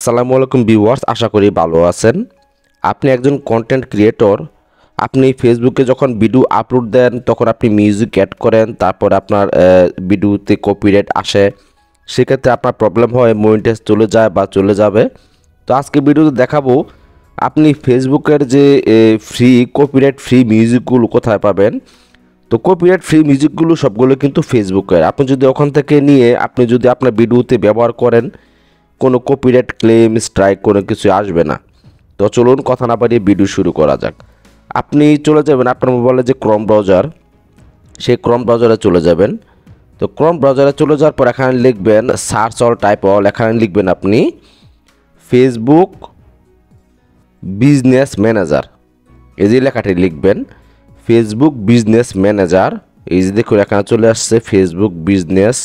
আসসালামু আলাইকুম ভিউয়ার্স, আশা করি ভালো আছেন। আপনি একজন কন্টেন্ট ক্রিয়েটর। আপনি ফেসবুকে যখন ভিডিও আপলোড দেন তখন আপনি মিউজিক অ্যাড করেন, তারপর আপনার ভিডিওতে কপিরাইট আসে, সেক্ষেত্রে আপনার প্রবলেম হয়, মনিটাইজ চলে যায় বা চলে যাবে। তো আজকে ভিডিওতে দেখাবো আপনি ফেসবুকের যে কপিরাইট ফ্রি মিউজিকগুলো কোথায় পাবেন। তো কপিরাইট ফ্রি মিউজিকগুলো সবগুলো কিন্তু ফেসবুকের। আপনি যদি ওখান থেকে নিয়ে আপনি যদি আপনার ভিডিওতে ব্যবহার করেন, কোনো কপিরাইট ক্লেম স্ট্রাইক কোনো কিছু আসবে না। তো চলুন কথা না বাড়িয়ে ভিডিও শুরু করা যাক। আপনি চলে যাবেন আপনার মোবাইলে যে ক্রোম ব্রাউজার, সেই ক্রোম ব্রাউজারে চলে যাবেন। তো ক্রোম ব্রাউজারে চলে যাওয়ার পর এখানে লিখবেন সার্চ অল টাইপ অল, এখানে লিখবেন আপনি ফেসবুক বিজনেস ম্যানেজার, এই যে লেখাটি লিখবেন ফেসবুক বিজনেস ম্যানেজার। এই যে দেখুন এখানে চলে আসছে ফেসবুক বিজনেস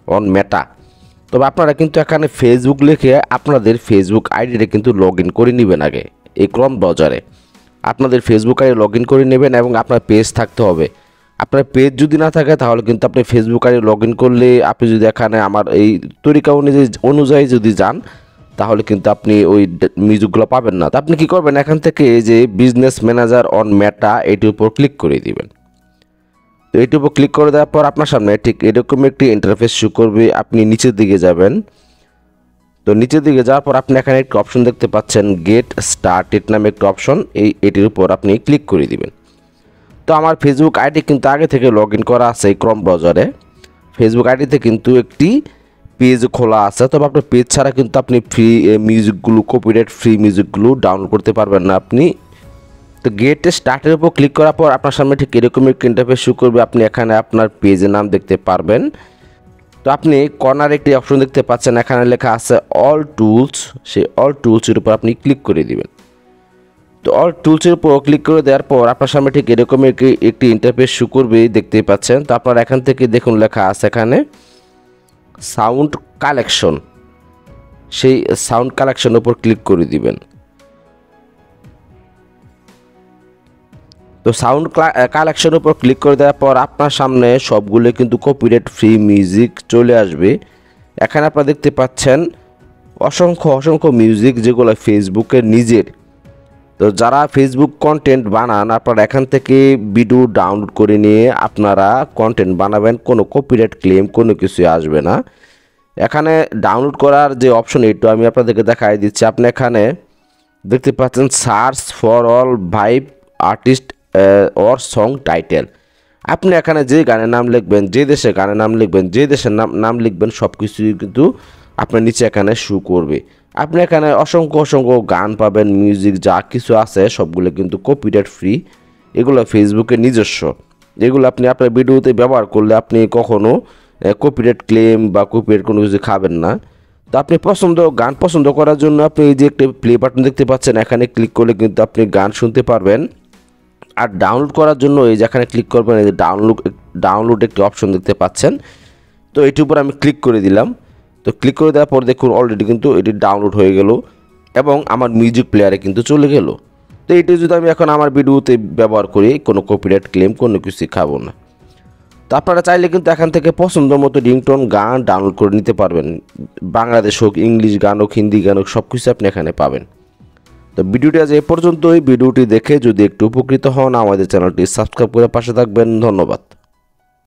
অন মেটা। তবে আপনারা কিন্তু এখানে ফেসবুক লিখে আপনাদের ফেসবুক আইডিটা কিন্তু লগ ইন করে নেবেন। আগে এই ক্রোম ব্রাউজারে আপনাদের ফেসবুক আইডি লগ ইন করে নেবেন এবং আপনার পেজ থাকতে হবে। আপনার পেজ যদি না থাকে তাহলে কিন্তু আপনি ফেসবুক আইডি লগ ইন করলে আপনি যদি এখানে আমার এই তরিকা অনুযায়ী যদি যান তাহলে কিন্তু আপনি ওই মিউজিকগুলো পাবেন না। তো আপনি কী করবেন, এখান থেকে এই যে বিজনেস ম্যানেজার অন মেটা এটির উপর ক্লিক করে দিবেন। তো এটির উপর ক্লিক করে দেওয়ার পর আপনার সামনে ঠিক এরকম একটি ইন্টারফেস শো করবে। আপনি নিচের দিকে যাবেন। তো নিচের দিকে যাওয়ার পর আপনি এখানে একটি অপশন দেখতে পাচ্ছেন গেট স্টার্টেড নামে একটি অপশন, এটির উপর আপনি ক্লিক করে দিবেন। তো আমার ফেসবুক আইডি কিন্তু আগে থেকে লগ ইন করা আছে এই ক্রোম ব্রাউজারে। ফেসবুক আইডিতে কিন্তু একটি পেজ খোলা আছে। তবে আপনার পেজ ছাড়া কিন্তু আপনি ফ্রি মিউজিকগুলো কপিরাইট ফ্রি মিউজিকগুলো ডাউনলোড করতে পারবেন না আপনি। তো গেট স্টার্টের উপর ক্লিক করার পর আপনার সামনে ঠিক এরকম একটি ইন্টারফেস শো করবে। আপনি এখানে আপনার পেজের নাম দেখতে পারবেন। তো আপনি কর্নারে একটি অপশন দেখতে পাচ্ছেন, এখানে লেখা আছে অল টুলস, সেই অল টুলসের উপর আপনি ক্লিক করে দিবেন। তো অল টুলসের উপর ক্লিক করে দেওয়ার পর আপনার সামনে ঠিক এরকম একটি ইন্টারফেস শো করবে, দেখতেই পাচ্ছেন। তো আপনার এখান থেকে দেখুন লেখা আছে এখানে সাউন্ড কালেকশন, সেই সাউন্ড কালেকশনের উপর ক্লিক করে দিবেন। তো সাউন্ড কালেকশনের উপর ক্লিক করে দেওয়ার পর আপনার সামনে সবগুলো কিন্তু কপিরাইট ফ্রি মিউজিক চলে আসবে। এখানে আপনারা দেখতে পাচ্ছেন অসংখ্য মিউজিক যেগুলো ফেসবুকের নিজের। তো যারা ফেসবুক কন্টেন্ট বানান আপনারা এখান থেকে ভিডিও ডাউনলোড করে নিয়ে আপনারা কন্টেন্ট বানাবেন, কোনো কপিরাইট ক্লেম কোনো কিছু আসবে না। এখানে ডাউনলোড করার যে অপশন এইটা আমি আপনাদেরকে দেখাই দিচ্ছি। আপনি এখানে দেখতে পাচ্ছেন search for all vibe artist or song title. আপনি এখানে যে গানের নাম লিখবেন, যে দেশের গানের নাম লিখবেন, যে দেশের নাম লিখবেন সব কিছুই কিন্তু আপনার নিচে এখানে শো করবে। আপনি এখানে অসংখ্য গান পাবেন, মিউজিক যা কিছু আছে সবগুলো কিন্তু কপিরাইট ফ্রি, এগুলো ফেসবুকের নিজস্ব। এগুলো আপনি আপনার ভিডিওতে ব্যবহার করলে আপনি কখনও কপিরাইট ক্লেম বা কপিরাইট কোনো কিছু খাবেন না। তো আপনি গান পছন্দ করার জন্য আপনি এই যে একটা প্লে বাটন দেখতে পাচ্ছেন, এখানে ক্লিক করলে কিন্তু আপনি গান শুনতে পারবেন। আর ডাউনলোড করার জন্য এই যেখানে ক্লিক করবেন, এই যে ডাউনলোড একটি অপশন দেখতে পাচ্ছেন। তো এটির উপর আমি ক্লিক করে দিলাম। তো ক্লিক করে দেওয়ার পর দেখুন অলরেডি কিন্তু এটি ডাউনলোড হয়ে গেল এবং আমার মিউজিক প্লেয়ারে কিন্তু চলে গেল। তো এটি যদি আমি এখন আমার ভিডিওতে ব্যবহার করি কোনো কপিরাইট ক্লেম কোনো কিছু খাবো না। তো আপনারা চাইলে কিন্তু এখান থেকে পছন্দ মতো রিংটোন গান ডাউনলোড করে নিতে পারবেন। বাংলাদেশ হোক, ইংলিশ গান হোক, হিন্দি গান হোক, সব কিছু আপনি এখানে পাবেন। তো ভিডিওটি আজ এ পর্যন্তই। ভিডিওটি দেখে যদি একটু উপকৃত হন আমাদের চ্যানেলটি সাবস্ক্রাইব করে পাশে থাকবেন। ধন্যবাদ।